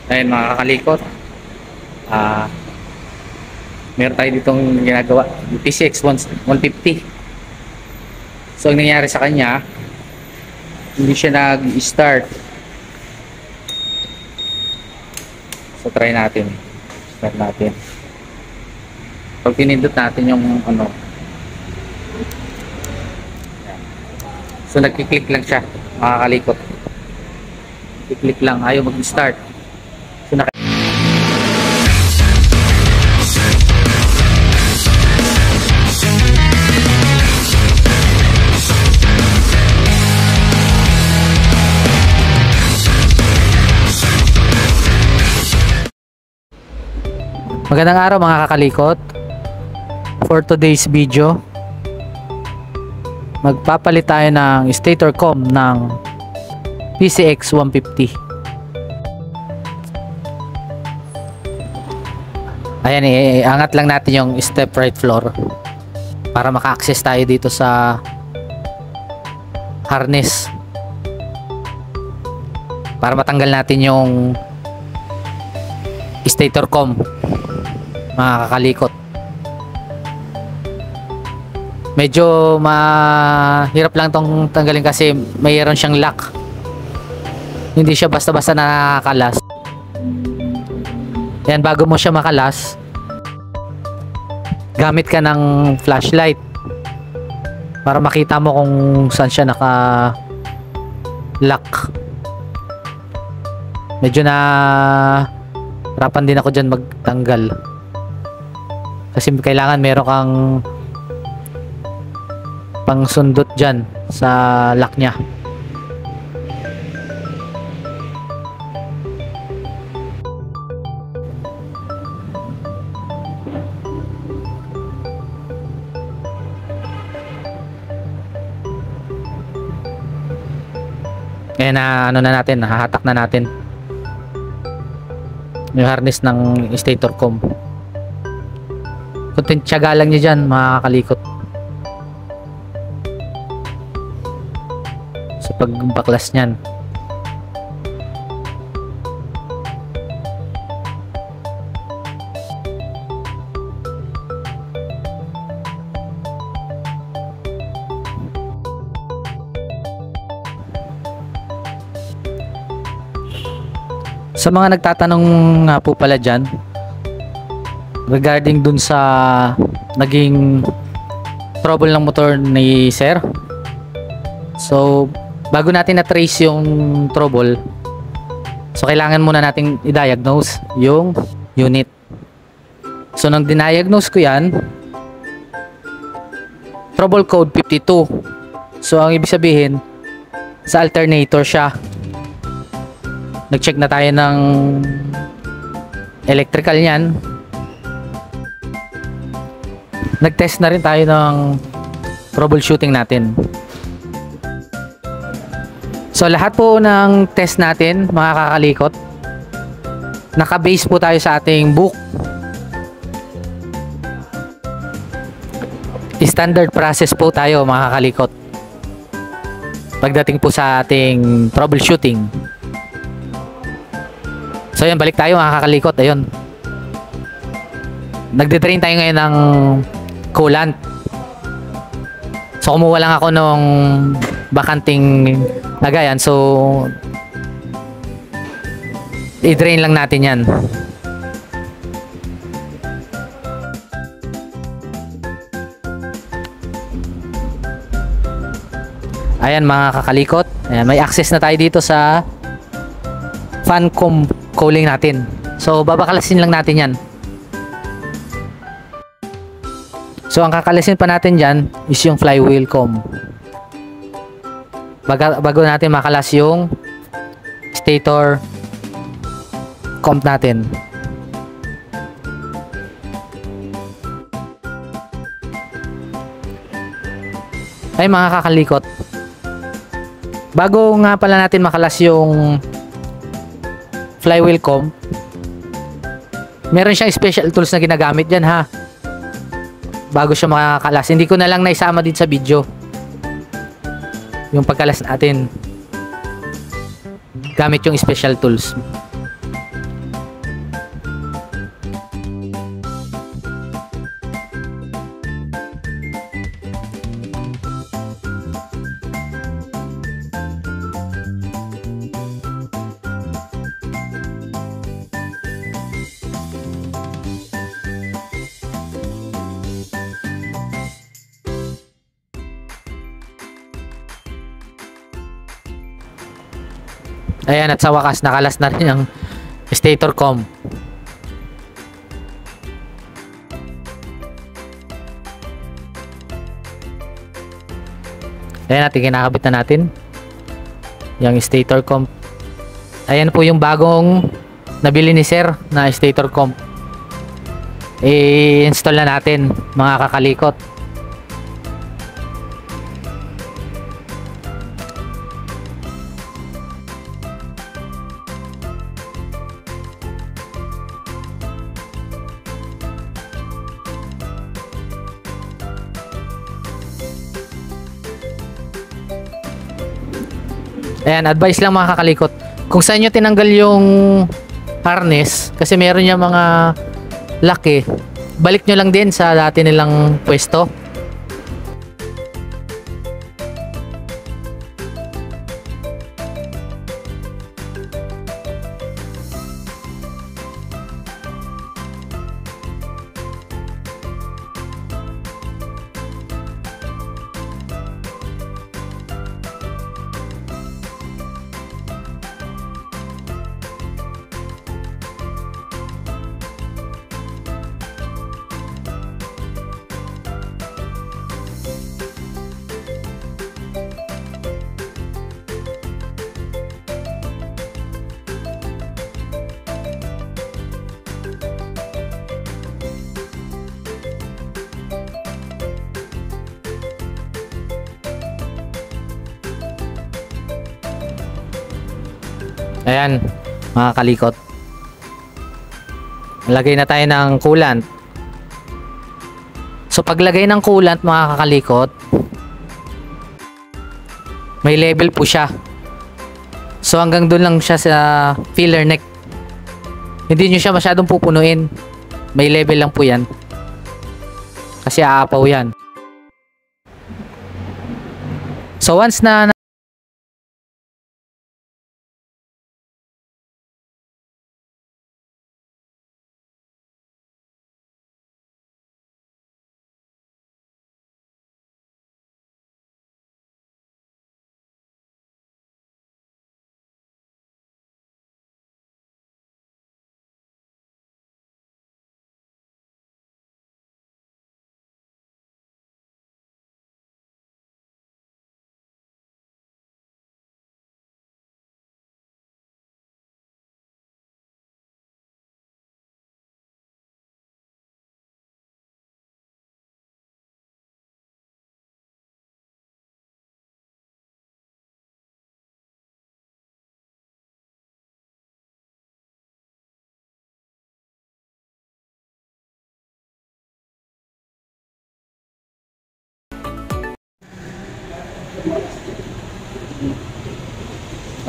Ayun mga kakalikot, ah meron tayo ditong ginagawa, PCX 150. So ang nangyari sa kanya, hindi siya nag-start. So try natin, start natin. Pag pinindot natin yung ano, so nagkiklik lang siya mga kakalikot, kiklik lang, ayaw mag-start. So magandang araw mga kakalikot. For today's video, magpapalit tayo ng stator com ng PCX 150. Ayan, iangat lang natin yung step right floor para maka-access tayo dito sa harness, para matanggal natin yung stator com mga kakalikot. Medyo mahirap lang tong tanggalin kasi mayroon siyang lock, hindi siya basta-basta nakakalas. Yan, bago mo siya makalas, gamit ka ng flashlight para makita mo kung saan siya naka-lock. Medyo na harapan din ako dyan magtanggal kasi kailangan meron kang pangsundot dyan sa lock nya. Kaya na ano na natin, hahatak na natin yung harness ng stator com. Kunting tiyaga lang nyo dyan mga kakalikot sa pagbaklas nyan. Sa mga nagtatanong nga po pala dyan regarding dun sa naging trouble ng motor ni sir, so bago natin na-trace yung trouble, so kailangan muna nating i-diagnose yung unit. So nang diniagnose ko yan, trouble code 52. So ang ibig sabihin, sa alternator siya. Nag-check na tayo ng electrical niyan. Nag-test na rin tayo ng troubleshooting natin. So lahat po ng test natin mga kakalikot, naka-base po tayo sa ating book. Standard process po tayo mga kakalikot pagdating po sa ating troubleshooting. So yun, balik tayo mga kakalikot. Ayun, nagde-drain tayo ngayon ng coolant. So kumuha lang ako nung bakanting lagayan, so i-drain lang natin yan. Ayan mga kakalikot, ayan, may access na tayo dito sa fan cooling natin. So babakalasin lang natin yan. So ang kakalasin pa natin dyan is yung flywheel com. Bago natin makalas yung stator com natin. Ay mga kakalikot, bago nga pala natin makalas yung flywheel com, meron siyang special tools na ginagamit dyan ha, bago siya makakalas. Hindi ko na lang naisama din sa video yung pagkalas natin gamit yung special tools. Ayan, at sa wakas nakalas na rin ang stator com. Ayan natin, kinakabit na natin yung stator com. Ayan po yung bagong nabili ni sir na stator com. I-install na natin mga kakalikot. Ayan, advice lang mga kakalikot. Kung saan nyo tinanggal yung harness, kasi meron niya mga laki, balik nyo lang din sa dati nilang pwesto. Ayan mga kalikot, lagay na tayo ng coolant. So paglagay ng coolant mga kakalikot, may level po siya. So hanggang doon lang siya sa filler neck, hindi nyo siya masyadong pupunuin. May level lang po yan kasi aapaw yan. So once na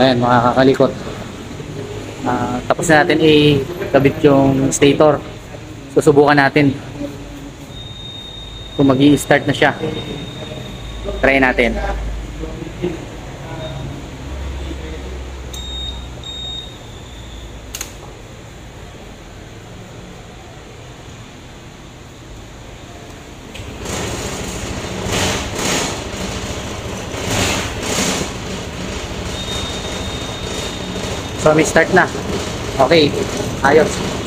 ayan mga kakalikot, tapos na natin i-kabit yung stator. Susubukan natin kung mag-i-start na siya. Try natin. So may start na. Okay, ayos.